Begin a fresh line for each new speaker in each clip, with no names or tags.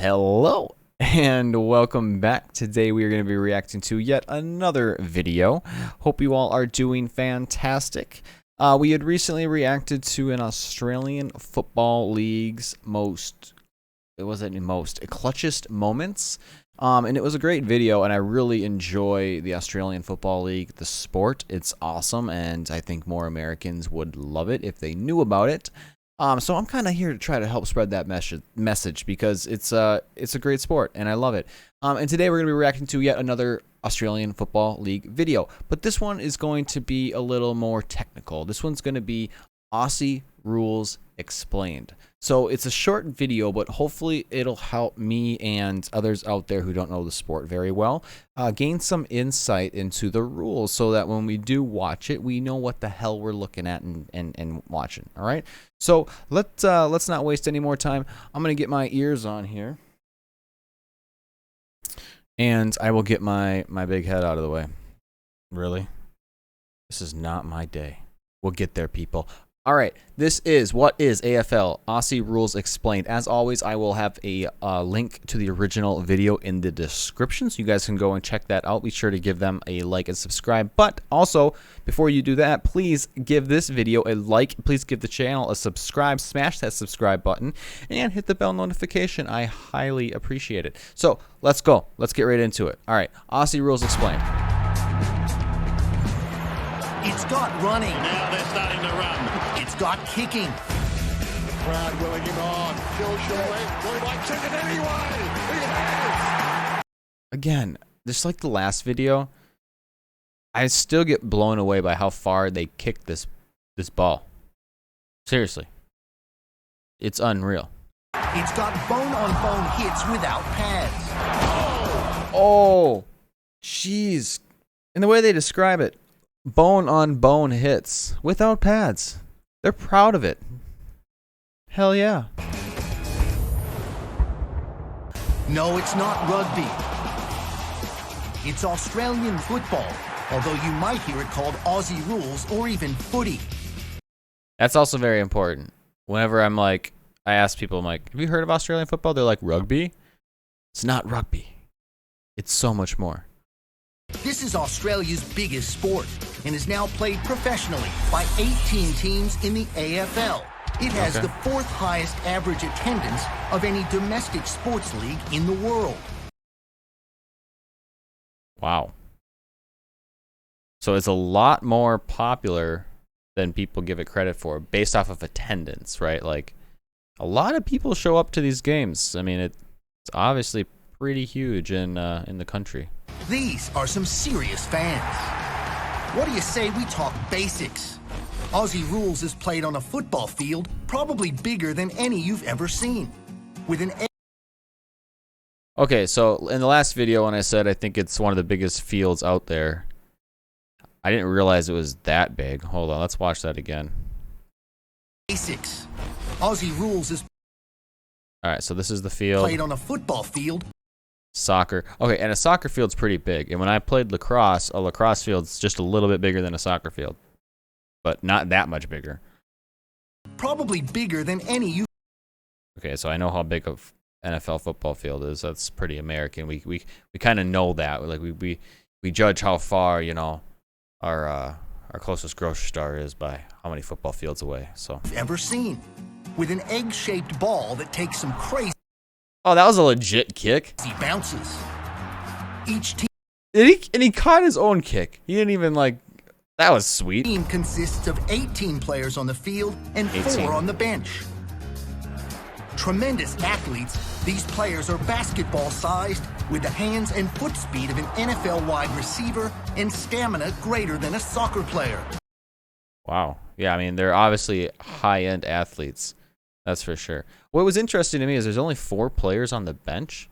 Hello and welcome back. Today we are going to be reacting to yet another video. Hope you all are doing fantastic. We had recently reacted to an Australian Football League's clutchest moments. And it was a great video, and I really enjoy the Australian Football League, the sport. It's awesome, and I think more Americans would love it if they knew about it. So I'm kind of here to try to help spread that message because it's a great sport and I love it. And today we're going to be reacting to yet another Australian Football League video, but this one is going to be a little more technical. This one's going to be Aussie Rules Explained. So it's a short video, but hopefully it'll help me and others out there who don't know the sport very well gain some insight into the rules so that when we do watch it, we know what the hell we're looking at and watching. All right. So let's not waste any more time. I'm going to get my ears on here. And I will get my big head out of the way. Really? This is not my day. We'll get there, people. All right, this is What is AFL Aussie Rules Explained. As always, I will have a link to the original video in the description, so you guys can go and check that out. Be sure to give them a like and subscribe. But also, before you do that, please give this video a like. Please give the channel a subscribe. Smash that subscribe button and hit the bell notification. I highly appreciate it. So let's go. Let's get right into it. All right, Aussie Rules Explained.
It's got running.
Now they're starting to run.
It's got kicking.
Crowd willing him on. Still surely. Well, he might take it anyway. He has.
Again, just like the last video, I still get blown away by how far they kicked this ball. Seriously. It's unreal.
It's got bone-on-bone hits without pads.
Oh, jeez. And the way they describe it, bone-on-bone hits without pads. They're proud of it. Hell yeah.
No, it's not rugby. It's Australian football, although you might hear it called Aussie Rules or even Footy.
That's also very important. Whenever I ask people, I'm like, have you heard of Australian football? They're like, rugby? It's not rugby. It's so much more.
This is Australia's biggest sport and is now played professionally by 18 teams in the AFL. It has the fourth highest average attendance of any domestic sports league in the world.
Wow. So it's a lot more popular than people give it credit for based off of attendance, right? Like, a lot of people show up to these games. I mean, it's obviously pretty huge in the country.
These are some serious fans. What do you say we talk basics? Aussie Rules is played on a football field probably bigger than any you've ever seen. With an
Okay, so in the last video when I said I think it's one of the biggest fields out there, I didn't realize it was that big. Hold on, let's watch that again.
Basics. Aussie Rules is
All right, so this is the field.
played on a football field.
Soccer. Okay, and a soccer field's pretty big. And when I played lacrosse, a lacrosse field's just a little bit bigger than a soccer field. But not that much bigger.
Probably bigger than any you.
Okay, so I know how big of NFL football field is. That's pretty American. We kind of know that. Like we judge how far, you know, our closest grocery store is by how many football fields away. So
Ever seen. With an egg-shaped ball that takes some crazy
Oh, that was a legit kick.
bounces. Each
And he caught his own kick. He didn't even that was sweet.
team consists of 18 players on the field and
18.
4 on the bench. Tremendous athletes, these players are basketball-sized with the hands and foot speed of an NFL wide receiver and stamina greater than a soccer player.
Wow. Yeah, I mean, they're obviously high-end athletes. That's for sure. What was interesting to me is there's only 4 players on the bench.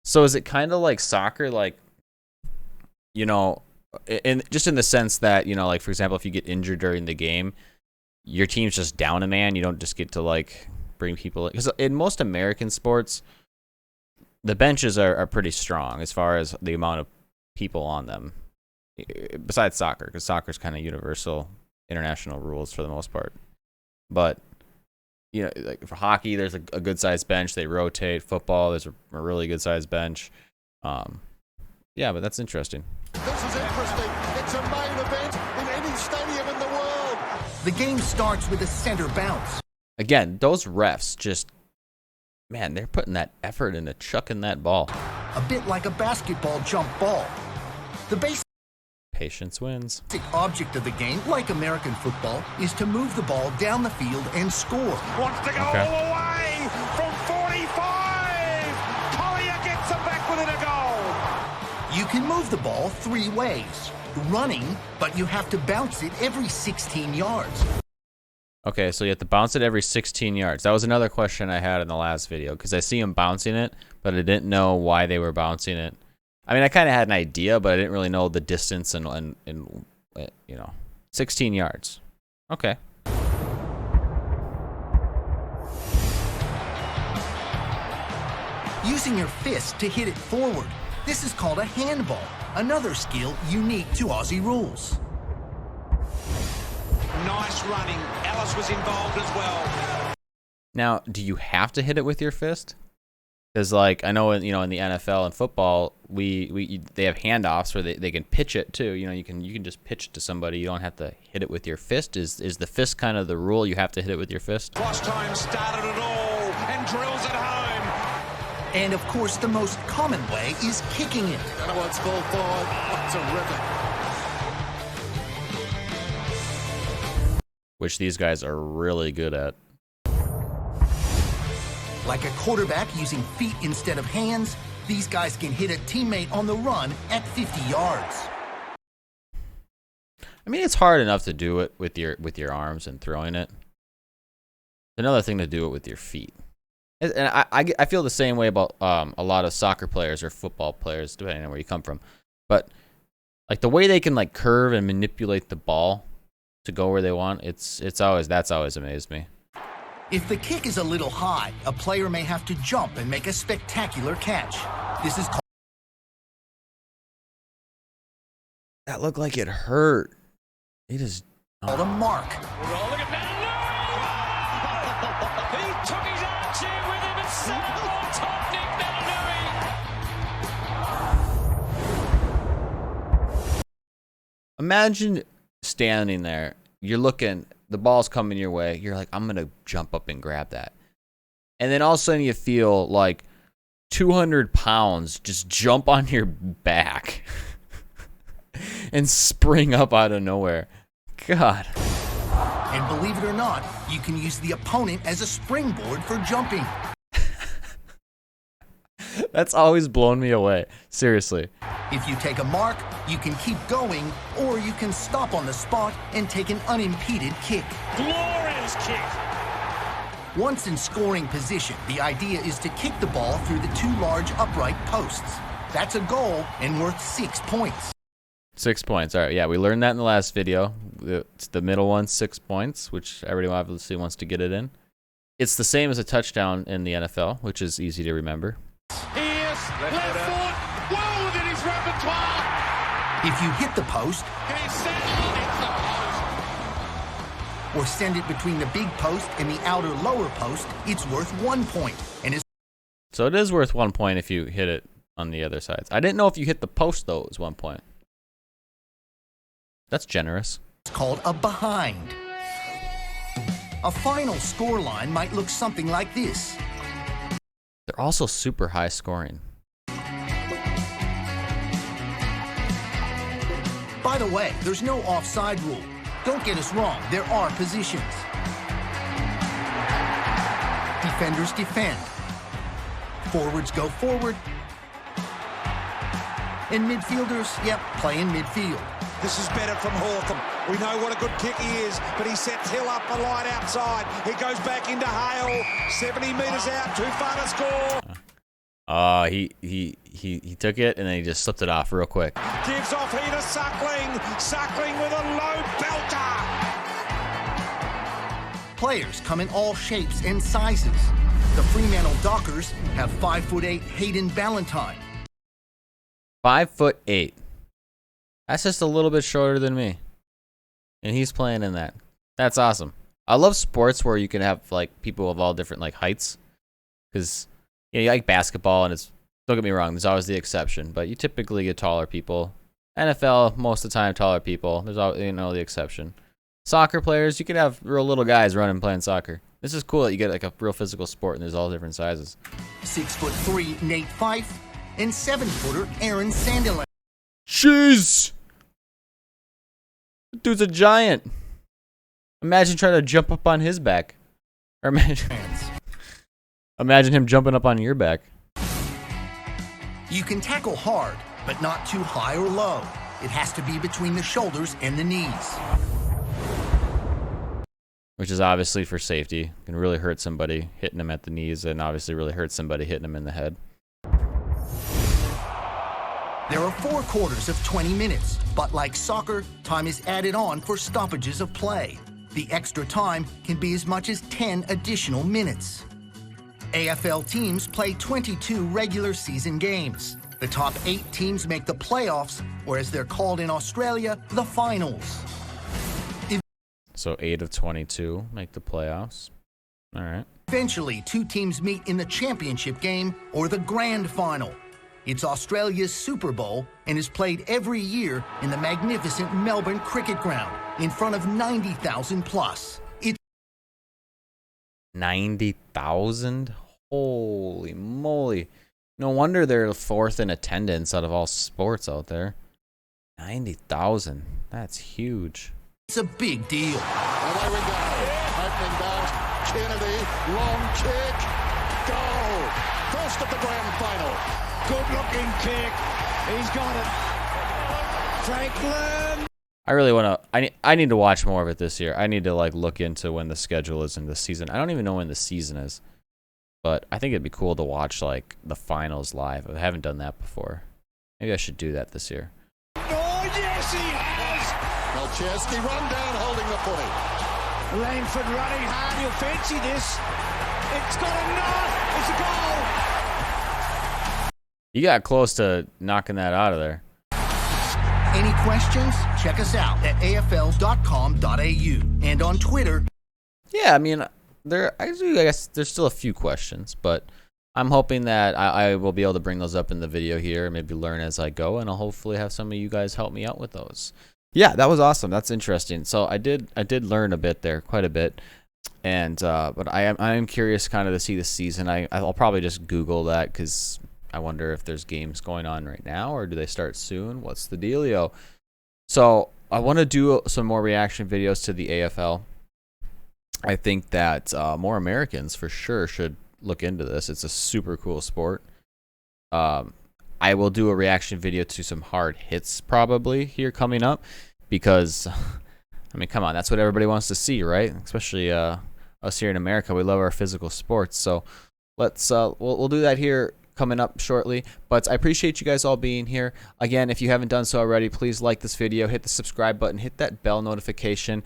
So is it kind of like soccer, like, you know, just in the sense that, you know, like, for example, if you get injured during the game, your team's just down a man. You don't just get to, like, bring people in. Because in most American sports, the benches are pretty strong as far as the amount of people on them. Besides soccer, because soccer's kind of universal international rules for the most part. But you know, like for hockey, there's a good sized bench. They rotate. Football, there's a really good sized bench. Yeah, but that's interesting.
This is interesting. It's a main event in any stadium in the world.
The game starts with a center bounce.
Again, those refs just, man, they're putting that effort into chucking that ball.
A bit like a basketball jump ball. The basic
Patience wins.
object of the game, like American football, is to move the ball down the field and score.
Wants to go all the way from 45. Collier gets it back within a goal.
You can move the ball 3 ways. Running, but you have to bounce it every 16 yards.
Okay, so you have to bounce it every 16 yards. That was another question I had in the last video, because I see them bouncing it, but I didn't know why they were bouncing it. I mean, I kind of had an idea, but I didn't really know the distance and you know, 16 yards. Okay.
Using your fist to hit it forward. This is called a handball, another skill unique to Aussie rules.
Nice running. Ellis was involved as well.
Now, do you have to hit it with your fist? Because, like, I know, in the NFL and football, they have handoffs where they can pitch it too. You know, you can just pitch it to somebody. You don't have to hit it with your fist. Is the fist kind of the rule? You have to hit it with your fist?
Cross time started it all and drills it home.
And of course, the most common way is kicking it.
And it's full forward. Terrific.
Which these guys are really good at.
Like a quarterback using feet instead of hands, these guys can hit a teammate on the run at 50 yards.
I mean, it's hard enough to do it with your arms and throwing it. It's another thing to do it with your feet. And I feel the same way about a lot of soccer players or football players, depending on where you come from. But like the way they can like curve and manipulate the ball to go where they want, that's always amazed me.
If the kick is a little high, a player may have to jump and make a spectacular catch. This is
That looked like it hurt. It is
called a mark.
Look at that. He took his armchair with him and set it on top. Nick Betanui.
Imagine standing there. You're looking. The ball's coming your way. You're like, I'm gonna jump up and grab that, and then all of a sudden you feel like 200 pounds just jump on your back and spring up out of nowhere. God.
And believe it or not, you can use the opponent as a springboard for jumping.
That's always blown me away. Seriously.
If you take a mark, you can keep going, or you can stop on the spot and take an unimpeded kick.
Glorious kick.
Once in scoring position, the idea is to kick the ball through the 2 large upright posts. That's a goal and worth 6 points.
6 points. All right. Yeah, we learned that in the last video. It's the middle one, 6 points, which everybody obviously wants to get it in. It's the same as a touchdown in the NFL, which is easy to remember.
Here's left foot. Whoa, within his repertoire.
If you hit the post,
And he's set on it.
or send it between the big post and the outer lower post, it's worth 1 point. And is
So it is worth 1 point if you hit it on the other sides. I didn't know if you hit the post, though, it was 1 point. That's generous.
called a behind. A final score line might look something like this.
They're also super high scoring.
By the way, there's no offside rule. Don't get us wrong, there are positions. Defenders defend. Forwards go forward. And midfielders, play in midfield.
This is better from Hawthorn. We know what a good kick he is, but he sets Hill up a line outside. He goes back into Hale, 70 metres out, too far to score.
He took it and then he just slipped it off real quick.
Gives off here to Suckling. Suckling with a low belter.
Players come in all shapes and sizes. The Fremantle Dockers have 5'8" Hayden Ballantyne.
5'8". That's just a little bit shorter than me. And he's playing in that. That's awesome. I love sports where you can have like people of all different like heights, because you like basketball, and it's, don't get me wrong, there's always the exception, but you typically get taller people. NFL, most of the time, taller people. There's always, the exception. Soccer players, you can have real little guys running playing soccer. This is cool that you get like a real physical sport and there's all different sizes.
6'3" Nate Fife and 7-footer Aaron Sandilands.
Jeez! Dude's a giant. Imagine trying to jump up on his back. Or imagine him jumping up on your back.
You can tackle hard, but not too high or low. It has to be between the shoulders and the knees.
Which is obviously for safety. Can really hurt somebody hitting them at the knees, and obviously really hurt somebody hitting them in the head.
There are 4 quarters of 20 minutes, but like soccer, time is added on for stoppages of play. The extra time can be as much as 10 additional minutes. AFL teams play 22 regular season games. The top 8 teams make the playoffs, or as they're called in Australia, the finals.
So 8 of 22 make the playoffs. All right.
Eventually, 2 teams meet in the championship game or the grand final. It's Australia's Super Bowl and is played every year in the magnificent Melbourne Cricket Ground in front of 90,000 plus.
90,000? Holy moly. No wonder they're 4th in attendance out of all sports out there. 90,000. That's huge.
It's a big deal.
And there we go. Opening bat. Kennedy. Long kick. Goal. First of the grand final.
Good looking kick. He's got it. Franklin.
I really want to. I need to watch more of it this year. I need to like look into when the schedule is in the season. I don't even know when the season is, but I think it'd be cool to watch like the finals live. I haven't done that before. Maybe I should do that this year.
Oh yes, he has.
Melchesky run down holding the footy.
Langford running hard. He'll fancy this. It's got a knot. It's a goal.
You got close to knocking that out of there.
Any questions? Check us out at afl.com.au and on Twitter.
Yeah, I mean, I guess there's still a few questions, but I'm hoping that I will be able to bring those up in the video here, maybe learn as I go, and I'll hopefully have some of you guys help me out with those. Yeah, that was awesome. That's interesting. So I did learn a bit there, quite a bit, and but I am curious kind of to see the season. I'll probably just Google that because I wonder if there's games going on right now or do they start soon? What's the dealio? So I want to do some more reaction videos to the AFL. I think that more Americans for sure should look into this. It's a super cool sport. I will do a reaction video to some hard hits probably here coming up because, I mean, come on, that's what everybody wants to see, right? Especially us here in America. We love our physical sports. So let's we'll do that here coming up shortly, but I appreciate you guys all being here. Again, if you haven't done so already, please like this video, hit the subscribe button, hit that bell notification,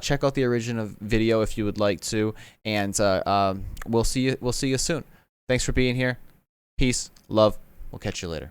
check out the original video if you would like to, and we'll see you soon. Thanks for being here. Peace, love. We'll catch you later.